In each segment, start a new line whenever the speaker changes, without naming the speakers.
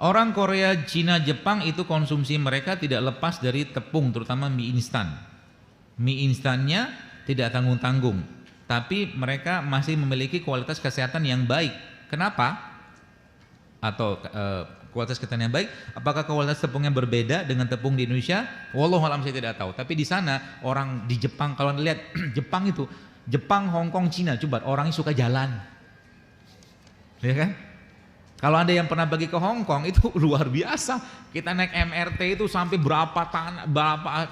Orang Korea, Cina, Jepang itu konsumsi mereka tidak lepas dari tepung, terutama mie instan. Mie instannya tidak tanggung-tanggung, tapi mereka masih memiliki kualitas kesehatan yang baik. Kenapa? Atau kualitas kesehatan yang baik? Apakah kualitas tepungnya berbeda dengan tepung di Indonesia? Wallahu alam, saya tidak tahu. Tapi di sana orang di Jepang, kalau lihat Jepang itu, Jepang, Hong Kong, Cina, coba orangnya suka jalan, ya kan? Kalau Anda yang pernah pergi ke Hong Kong itu luar biasa. Kita naik MRT itu sampai berapa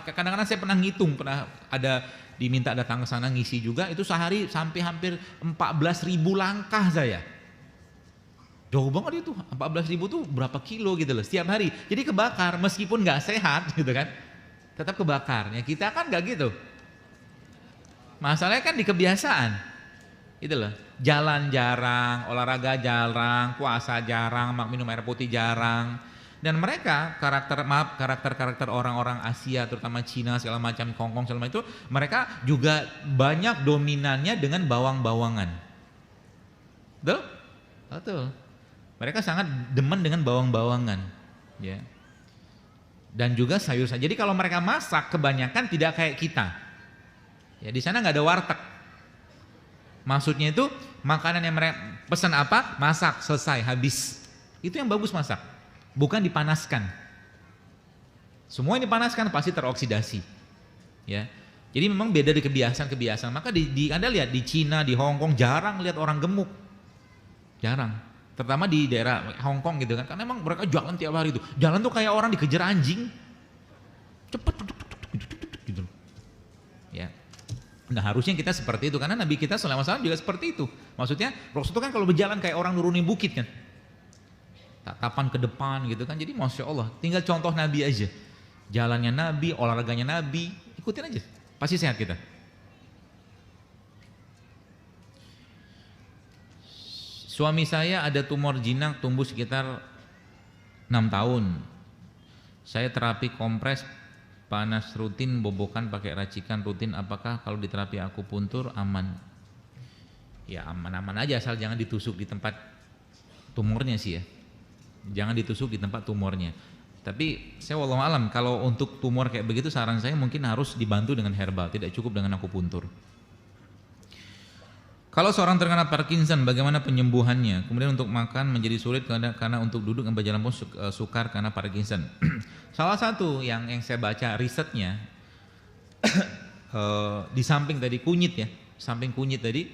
kadang-kadang saya pernah ngitung, pernah ada diminta datang ke sana ngisi juga, itu sehari sampai hampir 14.000 langkah saya. Jauh banget itu, 14.000 tuh berapa kilo gitu loh setiap hari. Jadi kebakar meskipun nggak sehat gitu kan. Tetap kebakar. Ya kita kan nggak gitu. Masalahnya kan di kebiasaan. Itu loh, jalan jarang, olahraga jarang, puasa jarang, minum air putih jarang. Dan mereka karakter orang-orang Asia, terutama Cina segala macam, Hongkong segala macam itu, mereka juga banyak dominannya dengan bawang-bawangan. Betul? Betul. Mereka sangat demen dengan bawang-bawangan, ya. Dan juga sayur-sayur. Jadi kalau mereka masak kebanyakan tidak kayak kita. Ya di sana nggak ada warteg. Maksudnya itu makanan yang mereka pesan apa? Masak, selesai, habis. Itu yang bagus masak. Bukan dipanaskan. Semua yang dipanaskan pasti teroksidasi. Ya. Jadi memang beda di kebiasaan-kebiasaan. Maka Anda lihat di Cina, di Hong Kong jarang lihat orang gemuk. Jarang. Terutama di daerah Hong Kong gitu kan. Karena memang mereka jalan tiap hari itu. Jalan tuh kayak orang dikejar anjing. Cepet gitu. Ya. Nah harusnya kita seperti itu, karena Nabi kita SAW juga seperti itu. Maksudnya Rasul itu kan kalau berjalan kayak orang nurunin bukit kan, tatapan ke depan gitu kan. Jadi Masya Allah, tinggal contoh Nabi aja, jalannya Nabi, olahraganya Nabi, ikutin aja, pasti sehat kita. Suami saya ada tumor jinak tumbuh sekitar 6 tahun. Saya terapi kompres panas rutin, bobokan pakai racikan rutin, apakah kalau di terapi akupuntur aman? Ya aman-aman aja, asal jangan ditusuk di tempat tumornya sih ya. Jangan ditusuk di tempat tumornya. Tapi saya wallahu alam, kalau untuk tumor kayak begitu saran saya mungkin harus dibantu dengan herbal, tidak cukup dengan akupuntur. Kalau seorang terkena Parkinson, bagaimana penyembuhannya? Kemudian untuk makan menjadi sulit karena untuk duduk dan berjalan pun sukar karena Parkinson. Salah satu yang saya baca risetnya, di samping tadi kunyit ya, samping kunyit tadi,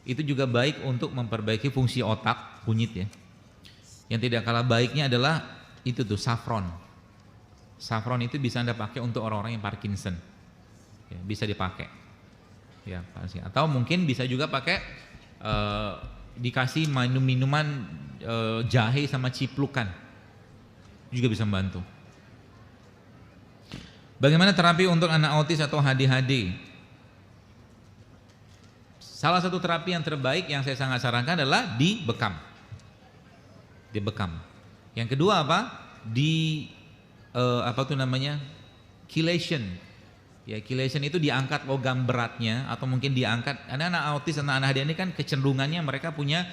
itu juga baik untuk memperbaiki fungsi otak, kunyit ya. Yang tidak kalah baiknya adalah itu tuh saffron. Saffron itu bisa Anda pakai untuk orang-orang yang Parkinson, ya, bisa dipakai. Ya, atau mungkin bisa juga pakai dikasih minuman jahe sama ciplukan, juga bisa membantu. Bagaimana terapi untuk anak autis atau ADHD? Salah satu terapi yang terbaik yang saya sangat sarankan adalah dibekam. Dibekam. Yang kedua apa? Chelation. Ya, chelation itu diangkat logam beratnya, atau mungkin diangkat. Anak-anak autis dan anak ADHD ini kan kecenderungannya mereka punya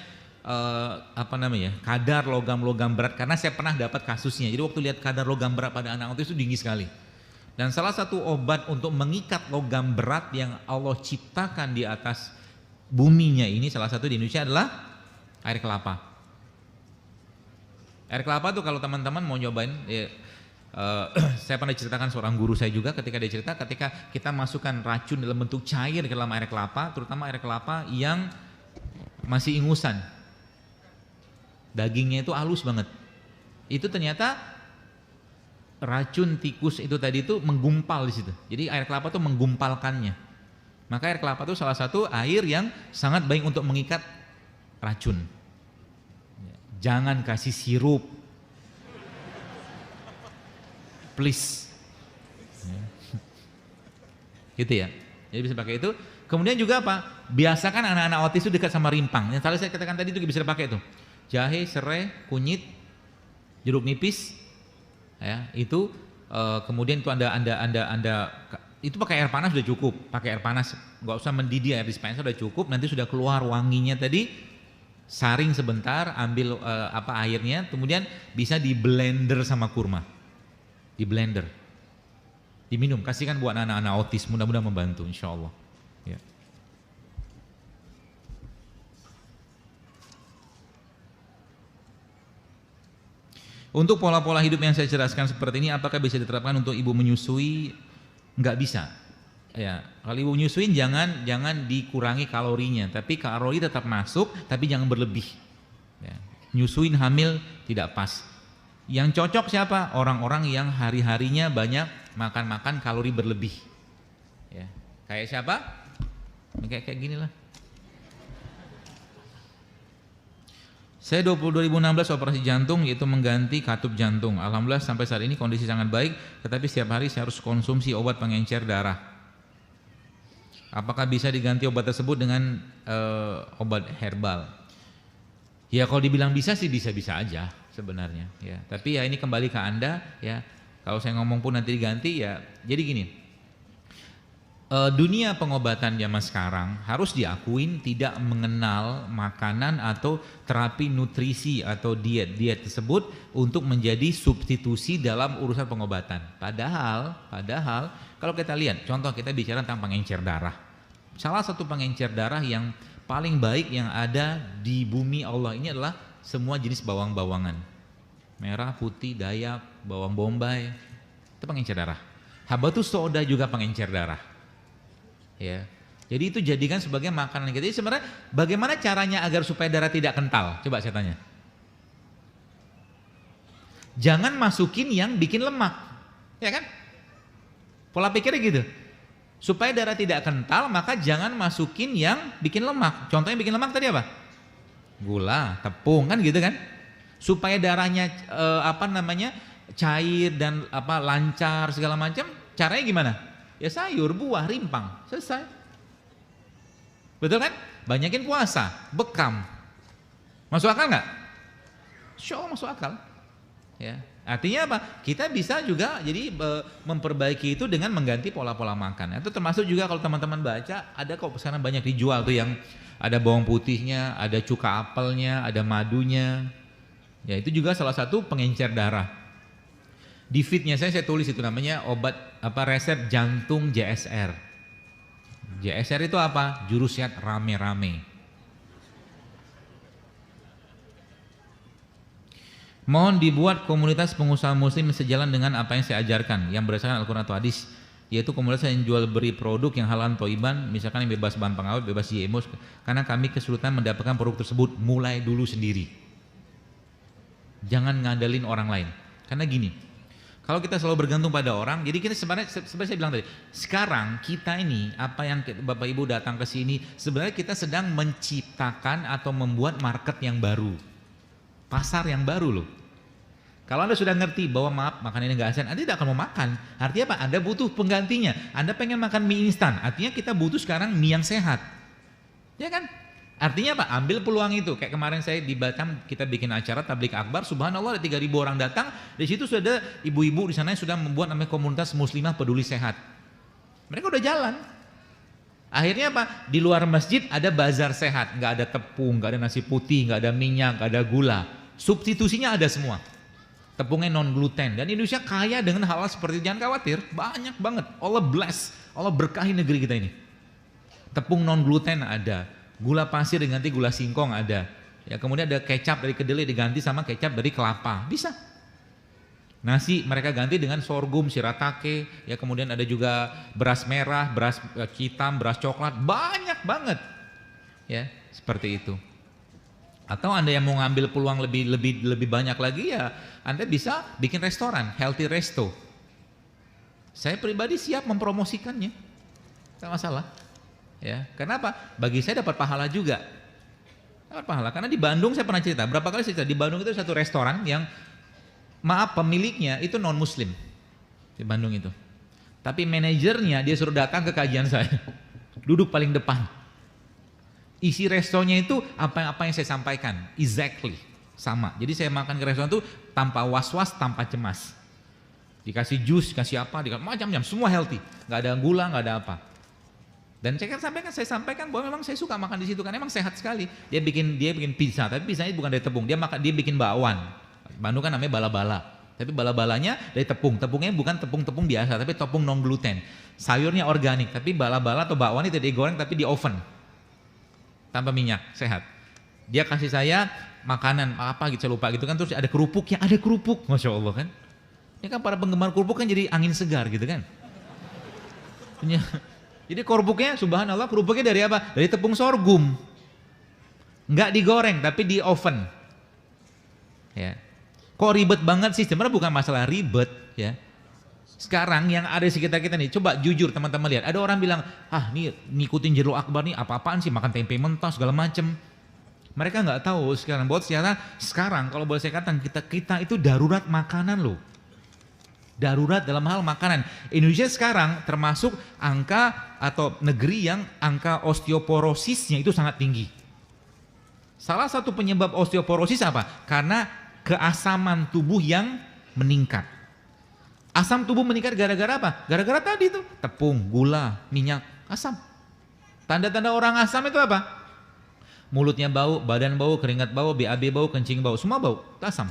kadar logam berat, karena saya pernah dapat kasusnya. Jadi waktu lihat kadar logam berat pada anak autis itu tinggi sekali. Dan salah satu obat untuk mengikat logam berat yang Allah ciptakan di atas buminya ini, salah satu di Indonesia adalah air kelapa. Air kelapa tuh kalau teman-teman mau nyobain, saya pernah ceritakan seorang guru saya juga, ketika dia cerita, ketika kita masukkan racun dalam bentuk cair ke dalam air kelapa, terutama air kelapa yang masih ingusan, dagingnya itu halus banget, itu ternyata racun tikus itu tadi itu menggumpal di situ. Jadi air kelapa itu menggumpalkannya. Maka air kelapa itu salah satu air yang sangat baik untuk mengikat racun. Jangan kasih sirup, please. Gitu ya. Jadi bisa pakai itu. Kemudian juga apa? Biasakan anak-anak autis itu dekat sama rimpang. Yang tadi saya katakan tadi itu bisa dipakai tuh. Jahe, serai, kunyit, jeruk nipis, ya itu. Kemudian itu anda itu pakai air panas sudah cukup. Pakai air panas, nggak usah mendidih, air dispenser sudah cukup. Nanti sudah keluar wanginya tadi, saring sebentar, ambil airnya, kemudian bisa di blender sama kurma, di blender, diminum. Kasihkan buat anak-anak autis, mudah-mudahan membantu, insya Allah. Ya. Untuk pola-pola hidup yang saya jelaskan seperti ini, apakah bisa diterapkan untuk ibu menyusui? Nggak bisa. Ya, kalau ibu menyusuin jangan dikurangi kalorinya, tapi kalori tetap masuk, tapi jangan berlebih. Ya. Nyusuin hamil tidak pas. Yang cocok siapa? Orang-orang yang hari-harinya banyak makan kalori berlebih. Ya. Kayak siapa? Kayak gini lah. Saya 2016 operasi jantung, yaitu mengganti katup jantung. Alhamdulillah sampai saat ini kondisi sangat baik, tetapi setiap hari saya harus konsumsi obat pengencer darah. Apakah bisa diganti obat tersebut dengan obat herbal? Ya kalau dibilang bisa sih bisa-bisa aja sebenarnya. Ya. Tapi ya ini kembali ke Anda. Ya. Kalau saya ngomong pun nanti diganti ya. Jadi gini. Dunia pengobatan zaman sekarang harus diakuin tidak mengenal makanan atau terapi nutrisi atau diet tersebut untuk menjadi substitusi dalam urusan pengobatan. Padahal kalau kita lihat contoh, kita bicara tentang pengencer darah. Salah satu pengencer darah yang paling baik yang ada di bumi Allah ini adalah semua jenis bawang-bawangan. Merah, putih, dayak, bawang bombay, itu pengencer darah. Habatus sauda juga pengencer darah. Ya, jadi itu jadikan sebagai makanan kita. Jadi sebenarnya bagaimana caranya agar supaya darah tidak kental? Coba saya tanya. Jangan masukin yang bikin lemak, ya kan? Pola pikirnya gitu. Supaya darah tidak kental, maka jangan masukin yang bikin lemak. Contohnya bikin lemak tadi apa? Gula, tepung, kan gitu kan? Supaya darahnya cair dan lancar segala macam. Caranya gimana? Ya sayur, buah, rimpang, selesai. Betul kan? Banyakin puasa, bekam. Masuk akal nggak? Insya Allah masuk akal. Ya, artinya apa? Kita bisa juga jadi memperbaiki itu dengan mengganti pola-pola makan. Itu termasuk juga kalau teman-teman baca, ada kok sekarang banyak dijual tuh yang ada bawang putihnya, ada cuka apelnya, ada madunya. Ya itu juga salah satu pengencer darah. Di feednya saya tulis itu namanya obat resep jantung JSR. JSR itu apa? Jurusiat rame-rame. Mohon dibuat komunitas pengusaha muslim sejalan dengan apa yang saya ajarkan, yang berdasarkan Al-Quran atau hadis, yaitu komunitas yang jual beri produk yang halal toiban, misalkan yang bebas bahan pengawet, bebas GMO, karena kami kesulitan mendapatkan produk tersebut. Mulai dulu sendiri. Jangan ngandelin orang lain. Karena gini, kalau kita selalu bergantung pada orang, jadi kita sebenarnya saya bilang tadi, sekarang kita ini apa yang Bapak Ibu datang ke sini, sebenarnya kita sedang menciptakan atau membuat market yang baru, pasar yang baru loh. Kalau Anda sudah ngerti bahwa maaf makan ini nggak sehat, Anda tidak akan mau makan. Artinya apa? Anda butuh penggantinya. Anda pengen makan mie instan, artinya kita butuh sekarang mie yang sehat, ya kan? Artinya apa? Ambil peluang itu. Kayak kemarin saya di Batam, kita bikin acara tablik akbar, subhanallah ada 3.000 orang datang. Di situ sudah ada ibu-ibu di sana yang sudah membuat namanya komunitas muslimah peduli sehat. Mereka udah jalan. Akhirnya apa? Di luar masjid ada bazar sehat, nggak ada tepung, nggak ada nasi putih, nggak ada minyak, nggak ada gula. Substitusinya ada semua. Tepungnya non gluten. Dan Indonesia kaya dengan hal-hal seperti itu. Jangan khawatir, banyak banget. Allah bless, Allah berkahi negeri kita ini. Tepung non gluten ada. Gula pasir diganti gula singkong ada. Ya, kemudian ada kecap dari kedelai diganti sama kecap dari kelapa. Bisa. Nasi mereka ganti dengan sorghum, shiratake, ya kemudian ada juga beras merah, beras hitam, beras coklat, banyak banget. Ya, seperti itu. Atau Anda yang mau ngambil peluang lebih banyak lagi, ya Anda bisa bikin restoran, healthy resto. Saya pribadi siap mempromosikannya. Tidak masalah. Ya, kenapa? Bagi saya dapat pahala juga. Dapat pahala karena di Bandung saya pernah cerita, berapa kali cerita, di Bandung itu satu restoran yang pemiliknya itu non muslim. Di Bandung itu. Tapi manajernya dia suruh datang ke kajian saya. duduk paling depan. Isi restonya itu apa yang saya sampaikan, exactly sama. Jadi saya makan ke restoran itu tanpa was-was, tanpa cemas. Dikasih jus, dikasih apa, dikasih macam-macam, semua healthy, nggak ada gula, nggak ada apa. Dan saya sampaikan bahwa memang saya suka makan di situ kan, memang sehat sekali. Dia bikin pizza, tapi pizzanya bukan dari tepung, dia bikin bakwan. Bandung kan namanya bala-bala. Tapi bala-balanya dari tepung, tepungnya bukan tepung-tepung biasa, tapi tepung non gluten. Sayurnya organik, tapi bala-bala atau bakwan itu digoreng tapi di oven. Tanpa minyak, sehat. Dia kasih saya makanan apa gitu, saya lupa gitu kan, terus ada kerupuknya, ada kerupuk, Masya Allah kan. Ini kan para penggemar kerupuk kan jadi angin segar gitu kan. Jadi kerupuknya, subhanallah, kerupuknya dari apa? Dari tepung sorghum. Enggak digoreng, tapi di oven. Ya. Kok ribet banget sih? Sebenarnya bukan masalah ribet, ya. Sekarang yang ada di sekitar kita nih, coba jujur teman-teman lihat. Ada orang bilang, nih ngikutin Jero Akbar nih apa-apaan sih, makan tempe mentah segala macem. Mereka nggak tahu sekarang, buat sekarang kalau boleh saya katakan kita itu darurat makanan loh. Darurat dalam hal makanan. Indonesia sekarang termasuk angka atau negeri yang angka osteoporosisnya itu sangat tinggi. Salah satu penyebab osteoporosis apa? Karena keasaman tubuh yang meningkat. Asam tubuh meningkat gara-gara apa? Gara-gara tadi tuh, tepung, gula, minyak, asam. Tanda-tanda orang asam itu apa? Mulutnya bau, badan bau, keringat bau, BAB bau, kencing bau, semua bau, itu asam.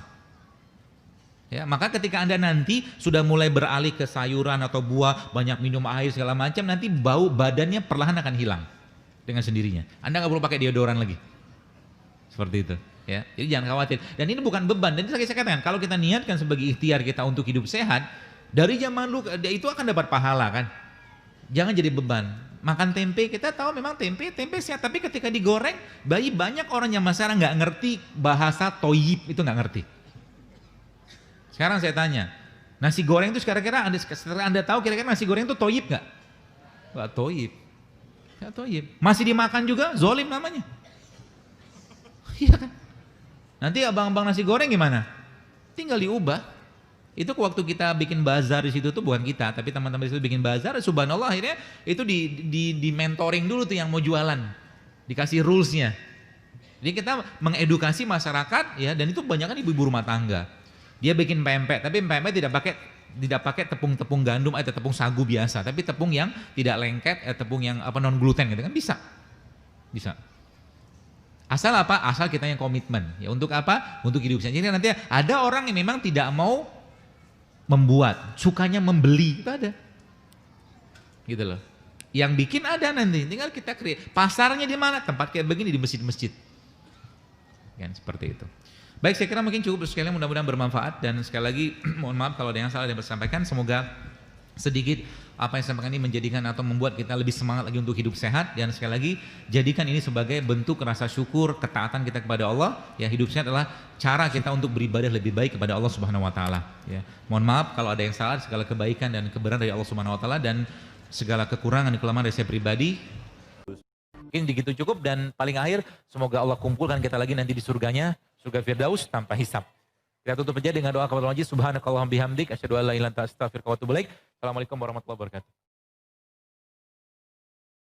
Ya, maka ketika Anda nanti sudah mulai beralih ke sayuran atau buah, banyak minum air segala macam, nanti bau badannya perlahan akan hilang dengan sendirinya. Anda nggak perlu pakai deodoran lagi. Seperti itu. Ya, jadi jangan khawatir. Dan ini bukan beban. Dan saya katakan, kalau kita niatkan sebagai ikhtiar kita untuk hidup sehat, dari zaman dulu itu akan dapat pahala kan. Jangan jadi beban. Makan tempe, kita tahu memang tempe sehat, tapi ketika digoreng, banyak orang yang masyarakat nggak ngerti bahasa toyib, itu nggak ngerti. Sekarang saya tanya, nasi goreng itu kira-kira Anda tahu kira-kira nasi goreng itu toyib nggak? Nggak toyib. Nggak toyib. Masih dimakan juga, zolim namanya. Iya kan? Nanti abang-abang nasi goreng gimana? Tinggal diubah. Itu waktu kita bikin bazar di situ tuh bukan kita, tapi teman-teman di situ bikin bazar, subhanallah akhirnya itu di mentoring dulu tuh yang mau jualan. Dikasih rulesnya. Jadi kita mengedukasi masyarakat ya, dan itu banyak kan ibu-ibu rumah tangga. Dia bikin pempek, tapi pempek tidak pakai tepung gandum atau tepung sagu biasa, tapi tepung yang tidak lengket, tepung yang non gluten gitu kan bisa. Asal apa? Asal kita yang komitmen. Ya untuk apa? Untuk hidup sehat. Jadi nanti ada orang yang memang tidak mau membuat, sukanya membeli, itu ada. Gitu loh. Yang bikin ada nanti, tinggal kita create. Pasarnya di mana? Tempat kayak begini di masjid-masjid. Kan seperti itu. Baik, saya kira mungkin cukup sekali, mudah-mudahan bermanfaat, dan sekali lagi mohon maaf kalau ada yang salah yang disampaikan. Semoga sedikit apa yang saya sampaikan ini menjadikan atau membuat kita lebih semangat lagi untuk hidup sehat, dan sekali lagi jadikan ini sebagai bentuk rasa syukur, ketaatan kita kepada Allah. Ya, hidup sehat adalah cara kita untuk beribadah lebih baik kepada Allah Subhanahu wa taala, ya. Mohon maaf kalau ada yang salah, segala kebaikan dan kebenaran dari Allah Subhanahu wa taala, dan segala kekurangan dan kelemahan dari saya pribadi. Mungkin begitu cukup, dan paling akhir semoga Allah kumpulkan kita lagi nanti di surganya, surga Firdaus tanpa hisab. Kita tutup aja dengan doa kepada Allah. Subhanakallahumma bihamdik, asyhadu an la ilaha illa anta astaghfiruka wa atubu ilaik. Assalamualaikum warahmatullahi wabarakatuh.